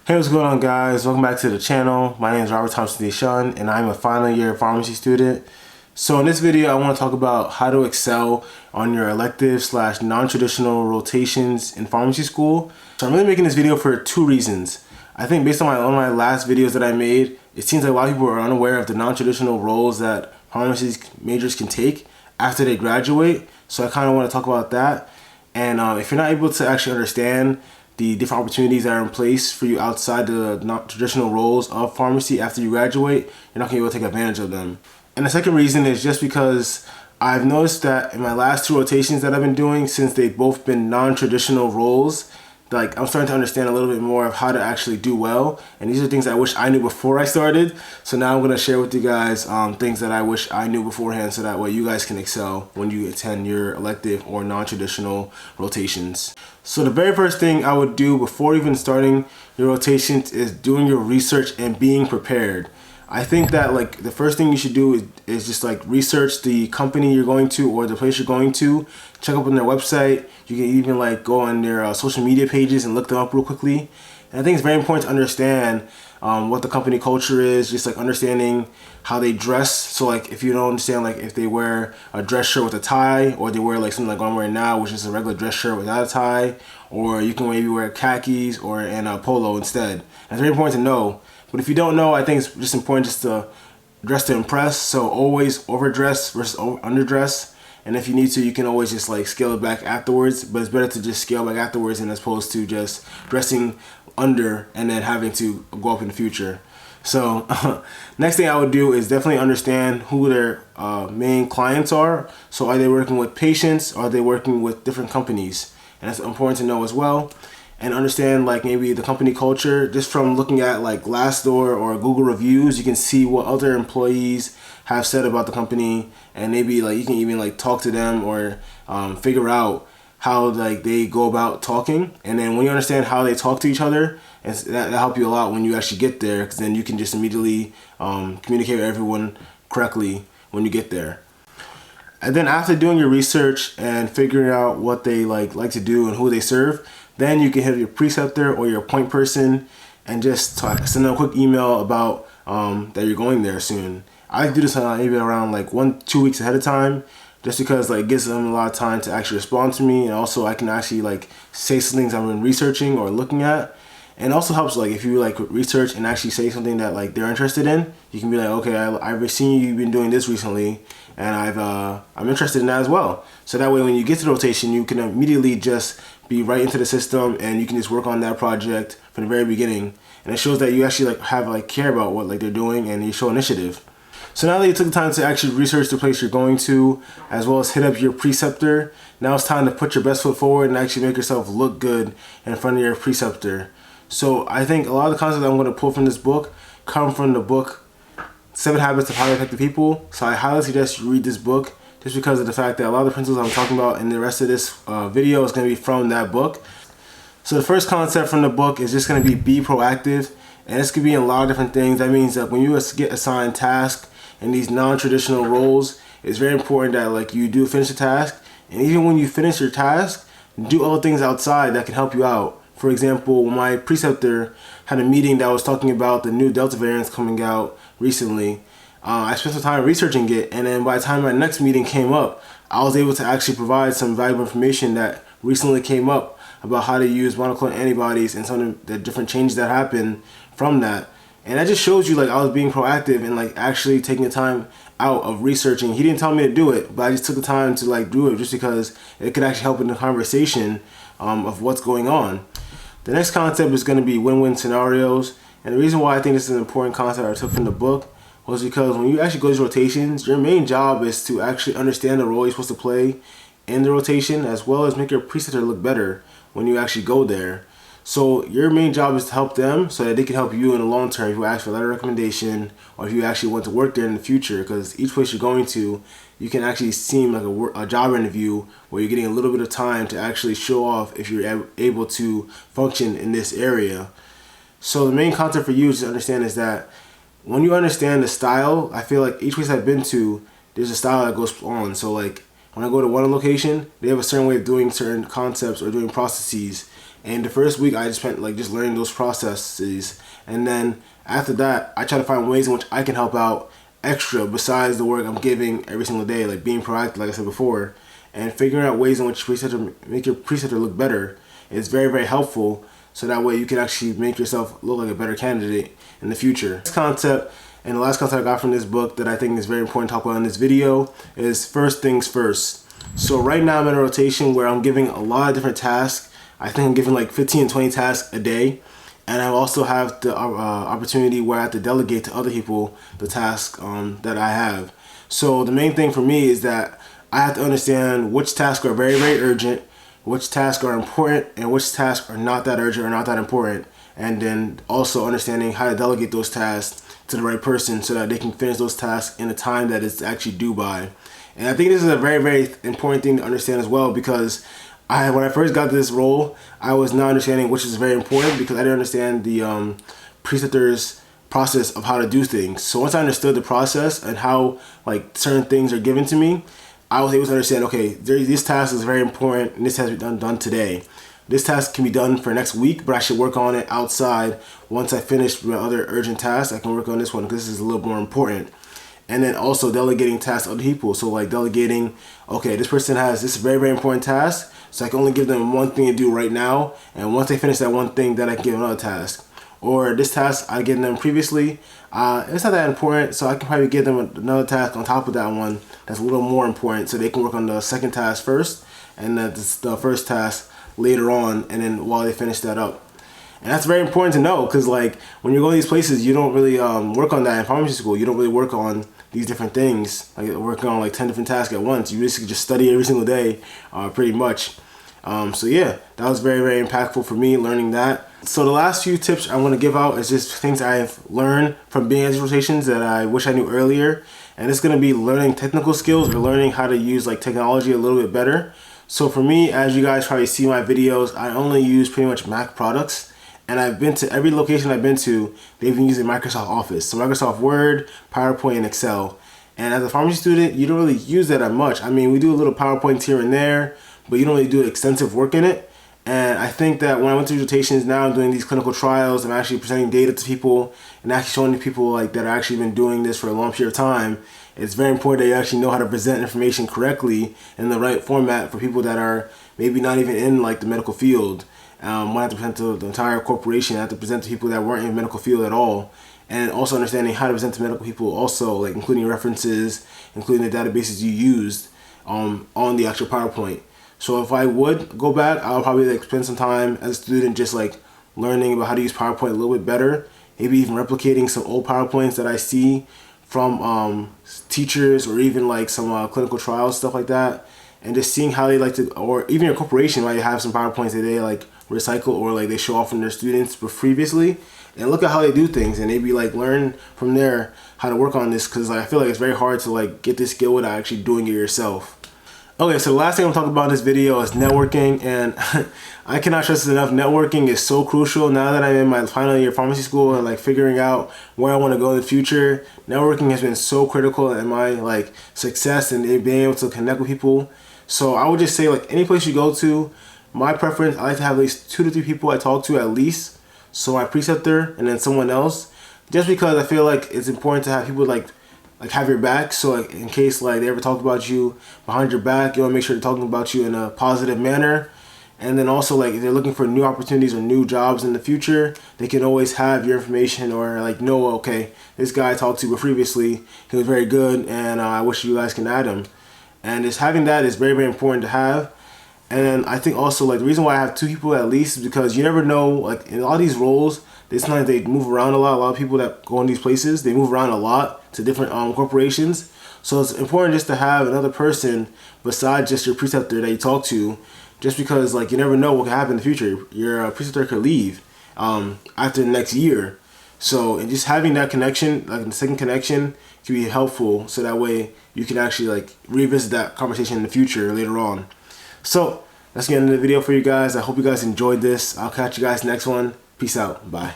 Hey, what's going on, guys? Welcome back to the channel. My name is Robert Thompson-Eshun, and I'm a final year pharmacy student. So in this video, I want to talk about how to excel on your elective / non-traditional rotations in pharmacy school. So I'm really making this video for two reasons. I think based on one of my last videos that I made, it seems like a lot of people are unaware of the non-traditional roles that pharmacy majors can take after they graduate. So I kind of want to talk about that. And if you're not able to actually understand the different opportunities that are in place for you outside the non-traditional roles of pharmacy after you graduate, you're not going to be able to take advantage of them. And the second reason is just because I've noticed that in my last two rotations that I've been doing, since they've both been non-traditional roles, like I'm starting to understand a little bit more of how to actually do well. And these are things I wish I knew before I started. So now I'm going to share with you guys things that I wish I knew beforehand, so that way you guys can excel when you attend your elective or non-traditional rotations. So the very first thing I would do before even starting your rotations is doing your research and being prepared. I think that like the first thing you should do is just like research the company you're going to or the place you're going to. Check up on their website. You can even like go on their social media pages and look them up real quickly. And I think it's very important to understand what the company culture is, just like understanding how they dress. So like if you don't understand, like if they wear a dress shirt with a tie, or they wear like something like I'm wearing now, which is a regular dress shirt without a tie, or you can maybe wear khakis or a polo instead. And it's very important to know. But if you don't know, I think it's just important just to dress to impress. So always overdress versus underdress. And if you need to, you can always just like scale it back afterwards. But it's better to just scale back afterwards than as opposed to just dressing under and then having to go up in the future. So next thing I would do is definitely understand who their main clients are. So are they working with patients, or are they working with different companies? And that's important to know as well. And understand like maybe the company culture. Just from looking at like Glassdoor or Google reviews, you can see what other employees have said about the company, and maybe like you can even like talk to them or figure out how like they go about talking. And then when you understand how they talk to each other, and that'll help you a lot when you actually get there, because then you can just immediately communicate with everyone correctly when you get there. And then after doing your research and figuring out what they like to do and who they serve, then you can hit your preceptor or your point person and just send them a quick email about that you're going there soon. I like to do this maybe around like 1-2 weeks ahead of time, just because like it gives them a lot of time to actually respond to me, and also I can actually like say some things I've been researching or looking at. And also helps like if you like research and actually say something that like they're interested in, you can be like, okay, I've seen you've been doing this recently, and I'm interested in that as well. So that way when you get to the rotation, you can immediately just be right into the system, and you can just work on that project from the very beginning. And it shows that you actually like care about what like they're doing, and you show initiative. So now that you took the time to actually research the place you're going to, as well as hit up your preceptor, now it's time to put your best foot forward and actually make yourself look good in front of your preceptor. So I think a lot of the concepts I'm going to pull from this book come from the book 7 Habits of Highly Effective People. So I highly suggest you read this book, just because of the fact that a lot of the principles I'm talking about in the rest of this video is going to be from that book. So the first concept from the book is just going to be proactive. And this could be in a lot of different things. That means that when you get assigned tasks in these non-traditional roles, it's very important that like you do finish the task. And even when you finish your task, do other things outside that can help you out. For example, my preceptor had a meeting that was talking about the new Delta variants coming out recently. I spent some time researching it, and then by the time my next meeting came up, I was able to actually provide some valuable information that recently came up about how to use monoclonal antibodies and some of the different changes that happen from that. And that just shows you like I was being proactive and like actually taking the time out of researching. He didn't tell me to do it, but I just took the time to like do it just because it could actually help in the conversation of what's going on. The next concept is going to be win-win scenarios. And the reason why I think this is an important concept I took from the book was because when you actually go to rotations, your main job is to actually understand the role you're supposed to play in the rotation, as well as make your preceptor look better when you actually go there. So your main job is to help them so that they can help you in the long term if you ask for a letter of recommendation, or if you actually want to work there in the future, because each place you're going to, you can actually seem like a job interview where you're getting a little bit of time to actually show off if you're able to function in this area. So the main concept for you to understand is that when you understand the style, I feel like each place I've been to, there's a style that goes on. So like when I go to one location, they have a certain way of doing certain concepts or doing processes. And the first week I just spent like just learning those processes, and then after that I try to find ways in which I can help out extra besides the work I'm giving every single day, like being proactive, like I said before, and figuring out ways in which make your preceptor look better is very, very helpful. So that way you can actually make yourself look like a better candidate in the future. This concept, and the last concept I got from this book that I think is very important to talk about in this video, is first things first. So right now I'm in a rotation where I'm giving a lot of different tasks. I think I'm giving like 15 and 20 tasks a day. And I also have the opportunity where I have to delegate to other people the tasks that I have. So the main thing for me is that I have to understand which tasks are very, very urgent, which tasks are important, and which tasks are not that urgent or not that important. And then also understanding how to delegate those tasks to the right person so that they can finish those tasks in the time that it's actually due by. And I think this is a very, very important thing to understand as well, because when I first got this role, I was not understanding which is very important because I didn't understand the preceptor's process of how to do things. So once I understood the process and how like certain things are given to me, I was able to understand, okay, this task is very important and this has to be done today. This task can be done for next week, but I should work on it outside. Once I finish my other urgent tasks, I can work on this one because this is a little more important. And then also delegating tasks to other people. So like delegating, okay, this person has this very, very important task, so I can only give them one thing to do right now. And once they finish that one thing, then I can give another task. Or this task I gave them previously, it's not that important, so I can probably give them another task on top of that one that's a little more important, so they can work on the second task first, and then the first task later on, and then while they finish that up. And that's very important to know, because like when you go to these places, you don't really work on that in pharmacy school. You don't really work on these different things, like working on like 10 different tasks at once. You basically just study every single day, pretty much. So yeah, that was very, very impactful for me, learning that. So the last few tips I want to give out is just things I've learned from being at these rotations that I wish I knew earlier. And it's going to be learning technical skills or learning how to use like technology a little bit better. So for me, as you guys probably see my videos, I only use pretty much Mac products. And I've been to every location I've been to, they've been using Microsoft Office. So Microsoft Word, PowerPoint, and Excel. And as a pharmacy student, you don't really use that much. I mean, we do a little PowerPoint here and there, but you don't really do extensive work in it. And I think that when I went to rotations, now I'm doing these clinical trials, I'm actually presenting data to people and actually showing people like that are actually been doing this for a long period of time. It's very important that you actually know how to present information correctly in the right format for people that are maybe not even in like the medical field. When I have to present to the entire corporation, I have to present to people that weren't in the medical field at all. And also understanding how to present to medical people also, like including references, including the databases you used on the actual PowerPoint. So if I would go back, I'll probably like spend some time as a student just like learning about how to use PowerPoint a little bit better. Maybe even replicating some old PowerPoints that I see from teachers or even like some clinical trials, stuff like that. And just seeing how they like to, or even your corporation might have some PowerPoints that they like recycle or like they show off from their students previously. And look at how they do things and maybe like learn from there how to work on this, because like, I feel like it's very hard to like get this skill without actually doing it yourself. Okay, so the last thing I'm talking about in this video is networking, and I cannot stress this enough. Networking is so crucial now that I'm in my final year of pharmacy school and like figuring out where I want to go in the future. Networking has been so critical in my like success and being able to connect with people. So I would just say like any place you go to, my preference, I like to have at least 2 to 3 people I talk to at least. So my preceptor and then someone else, just because I feel like it's important to have people like have your back. So like in case like they ever talk about you behind your back, you want to make sure they're talking about you in a positive manner. And then also like if they're looking for new opportunities or new jobs in the future, they can always have your information or like know, okay, this guy I talked to previously, he was very good, and I wish you guys can add him. And just having that is very, very important to have. And then I think also like the reason why I have 2 people at least is because you never know, like in all these roles, sometimes they move around a lot. A lot of people that go in these places, they move around a lot to different corporations. So it's important just to have another person besides just your preceptor that you talk to, just because like you never know what can happen in the future. Your preceptor could leave after the next year. So and just having that connection, like the second connection, can be helpful. So that way you can actually like revisit that conversation in the future later on. So that's the end of the video for you guys. I hope you guys enjoyed this. I'll catch you guys next one. Peace out. Bye.